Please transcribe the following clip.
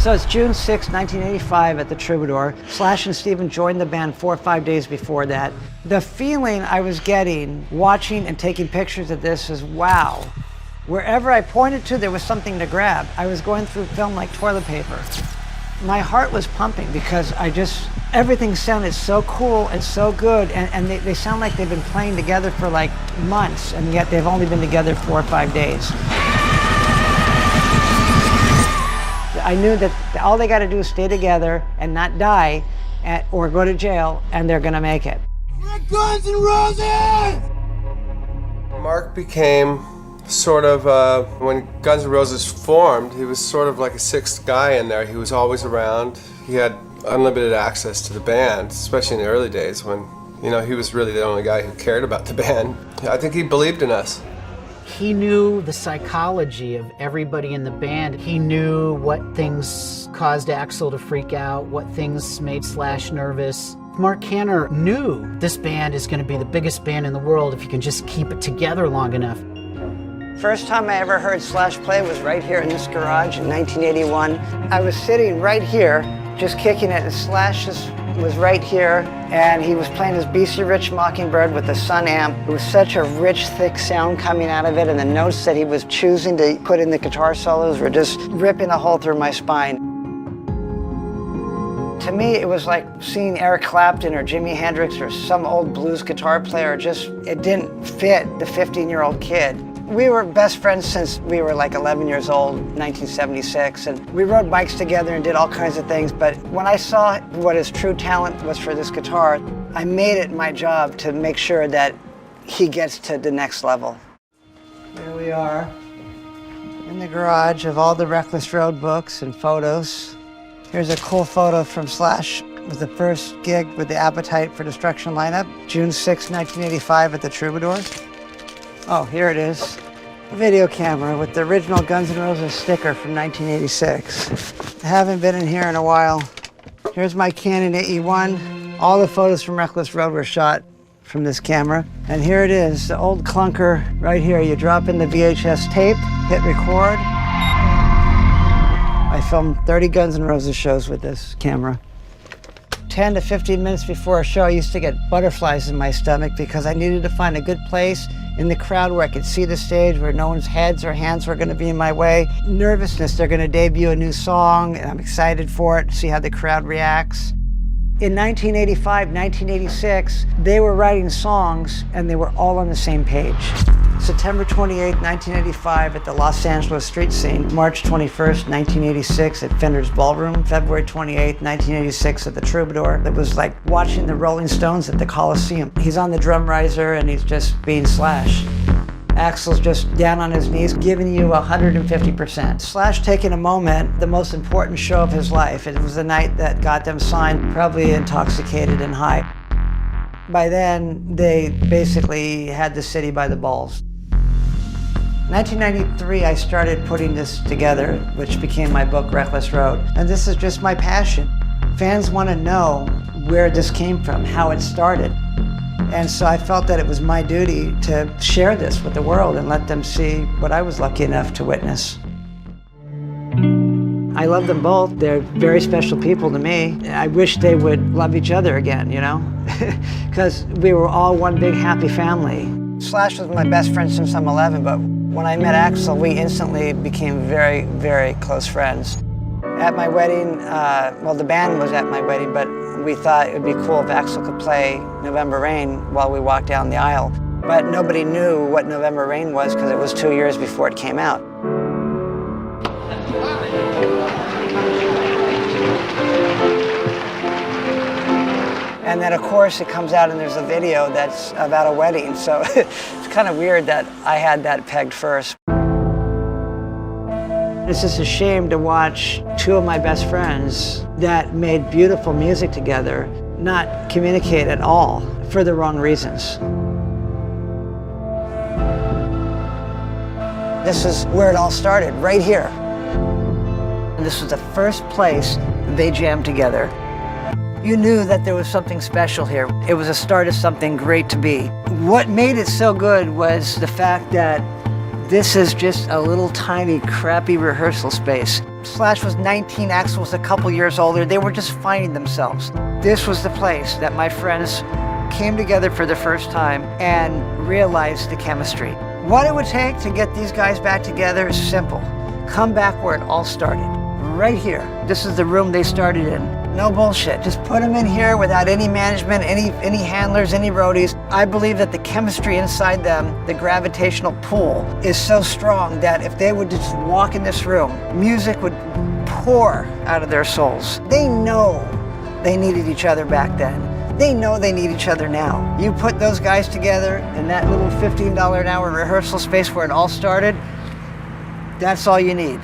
So it's June 6, 1985 at the Troubadour. Slash and Steven joined the band 4 or 5 days before that. The feeling I was getting watching and taking pictures of this is wow. Wherever I pointed to, there was something to grab. I was going through film like toilet paper. My heart was pumping because everything sounded so cool and so good, and they sound like they've been playing together for like months, and yet they've only been together 4 or 5 days. I knew that all they got to do is stay together and not die or go to jail, and they're going to make it. We're Guns N' Roses! Marc became sort of, when Guns N' Roses formed, he was sort of like a sixth guy in there. He was always around. He had unlimited access to the band, especially in the early days when, you know, he was really the only guy who cared about the band. I think he believed in us. He knew the psychology of everybody in the band. He knew what things caused Axl to freak out, what things made Slash nervous. Marc Canter knew this band is going to be the biggest band in the world if you can just keep it together long enough. First time I ever heard Slash play was right here in this garage in 1981. I was sitting right here, just kicking it, and Slash was right here, and he was playing his BC Rich Mockingbird with the Sun amp. It was such a rich, thick sound coming out of it, and the notes that he was choosing to put in the guitar solos were just ripping a hole through my spine. To me, it was like seeing Eric Clapton or Jimi Hendrix or some old blues guitar player. It didn't fit the 15-year-old kid. We were best friends since we were like 11 years old, 1976, and we rode bikes together and did all kinds of things, but when I saw what his true talent was for this guitar, I made it my job to make sure that he gets to the next level. Here we are in the garage of all the Reckless Road books and photos. Here's a cool photo from Slash with the first gig with the Appetite for Destruction lineup, June 6, 1985 at the Troubadour. Oh, here it is. A video camera with the original Guns N' Roses sticker from 1986. I haven't been in here in a while. Here's my Canon AE1. All the photos from Reckless Road were shot from this camera. And here it is, the old clunker right here. You drop in the VHS tape, hit record. I filmed 30 Guns N' Roses shows with this camera. 10 to 15 minutes before a show, I used to get butterflies in my stomach because I needed to find a good place in the crowd where I could see the stage, where no one's heads or hands were going to be in my way. Nervousness, they're going to debut a new song, and I'm excited for it, see how the crowd reacts. In 1985, 1986, they were writing songs, and they were all on the same page. September 28, 1985 at the Los Angeles street scene. March 21st, 1986 at Fender's Ballroom. February 28, 1986 at the Troubadour. It was like watching the Rolling Stones at the Coliseum. He's on the drum riser and he's just being Slash. Axl's just down on his knees, giving you 150%. Slash taking a moment, the most important show of his life. It was the night that got them signed, probably intoxicated and high. By then, they basically had the city by the balls. 1993, I started putting this together, which became my book, Reckless Road. And this is just my passion. Fans want to know where this came from, how it started. And so I felt that it was my duty to share this with the world and let them see what I was lucky enough to witness. I love them both. They're very special people to me. I wish they would love each other again, you know? Because we were all one big happy family. Slash was my best friend since I'm 11, but when I met Axl, we instantly became very, very close friends. At my wedding, well, the band was at my wedding, but we thought it would be cool if Axl could play November Rain while we walked down the aisle. But nobody knew what November Rain was because it was 2 years before it came out. And then, of course, it comes out and there's a video that's about a wedding, so it's kind of weird that I had that pegged first. It's just a shame to watch two of my best friends that made beautiful music together not communicate at all for the wrong reasons. This is where it all started, right here. And this was the first place they jammed together. You knew that there was something special here. It was a start of something great to be. What made it so good was the fact that This is just a little tiny crappy rehearsal space. Slash was 19, Axl was a couple years older. They were just finding themselves. This was the place that my friends came together for the first time and realized the chemistry. What it would take to get these guys back together is simple. Come back where it all started, right here. This is the room they started in. No bullshit, just put them in here without any management, any handlers, any roadies. I believe that the chemistry inside them, the gravitational pull, is so strong that if they would just walk in this room, music would pour out of their souls. They know they needed each other back then. They know they need each other now. You put those guys together in that little $15 an hour rehearsal space where it all started, that's all you need.